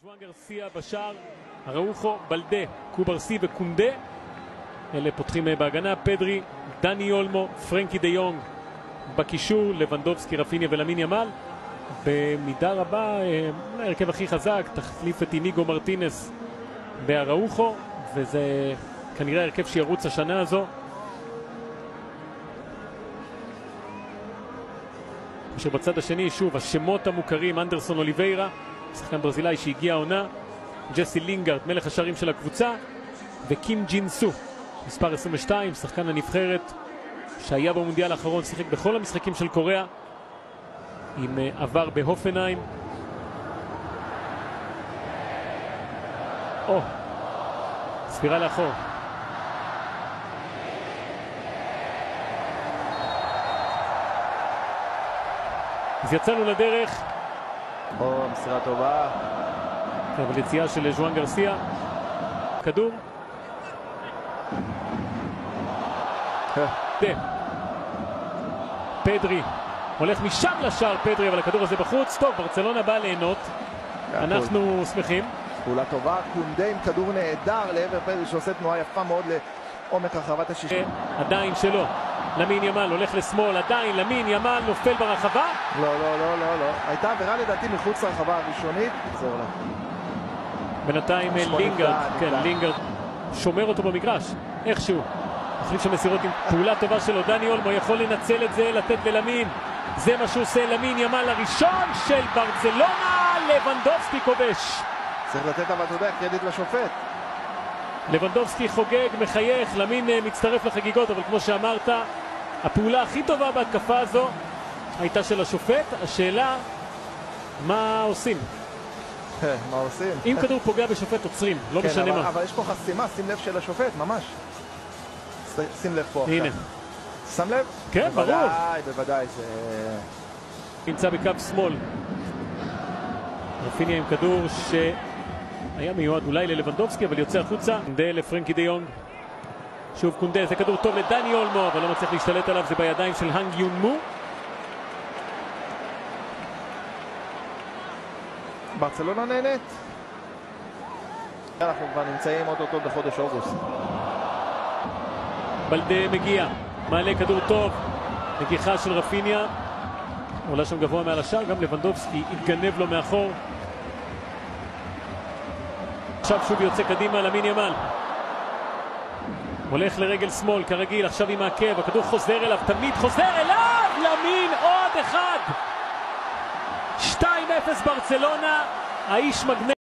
ז'ואן גרסיה בשער, אראוחו, בלדה, קוברסי וקונדה. אלה פותחים בהגנה, פדרי, דני אולמו, פרנקי דה יונג בקישור, לבנדובסקי, רפיניה ולמין ימל. במידה רבה, ההרכב הכי חזק, תחליף את איניגו מרטינס באראוחו, וזה כנראה ההרכב שירוץ השנה הזו. שבצד השני, שוב, השמות המוכרים, אנדרסון אוליביירה, שחקן ברזילאי שהגיע העונה, ג'סי לינגארד, מלך השערים של הקבוצה, וקים ג'ין סו, מספר 22, שחקן הנבחרת, שהיה במונדיאל האחרון, שיחק בכל המשחקים של קוריאה, עם עבר בהופנהיים. ספירה לאחור. אז יצאנו לדרך. מסירה טובה. אבל יציאה של ז'ואן גרסיה. כדור. פדרי. הולך משם לשער פדרי, אבל הכדור הזה בחוץ. טוב, ברצלונה באה ליהנות. אנחנו שמחים. פעולה טובה. קונדה עם כדור נהדר לעבר פדרי שעושה תנועה יפה מאוד לעומק רחבת השישית. עדיין שלו. למין ימל הולך לשמאל, עדיין למין ימל נופל ברחבה. לא. הייתה עבירה לדעתי מחוץ לרחבה הראשונית. בינתיים לינגארד, כן, לינגארד שומר אותו במגרש, איכשהו. מחליף שם מסירות עם פעולה טובה שלו, דני אולמו יכול לנצל את זה, לתת ללמין. זה מה שהוא עושה, למין ימל הראשון של ברצלונה, לבנדובסקי כובש. צריך לתת אבל אתה יודע, קרדיט לשופט. לבנדובסקי חוגג, מחייך, למין מצטרף לחגיגות, אבל כמו שאמרת, הפעולה הכי טובה בהתקפה הזו הייתה של השופט. השאלה, מה עושים? מה עושים? אם כדור פוגע בשופט עוצרים, לא משנה מה. אבל יש פה חסימה, שים לב של השופט, ממש. שים לב פה. הנה. שם לב? כן, ברור. בוודאי, זה... נמצא בקו שמאל. רפיניה עם כדור שהיה מיועד אולי ללבנדובסקי, אבל יוצא החוצה. קונדה לפרנקי דה יונג. שוב קונדה, זה כדור טוב לדני אולמו, אבל לא מצליח להשתלט עליו, זה בידיים של האנג יון מו. ברצלונה נהנית. אנחנו כבר נמצאים אותו בחודש אוגוסט. בלדה מגיע, מעלה כדור טוב, נגיחה של רפיניה, עולה שם גבוה מעל השאר, גם לבנדובסקי התגנב לו מאחור. עכשיו שוב יוצא קדימה למין ימל, הולך לרגל שמאל כרגיל, עכשיו עם העקב, הכדור חוזר אליו, תמיד חוזר אליו, למין עוד אחד. 2-0 ברצלונה, האיש מגנב.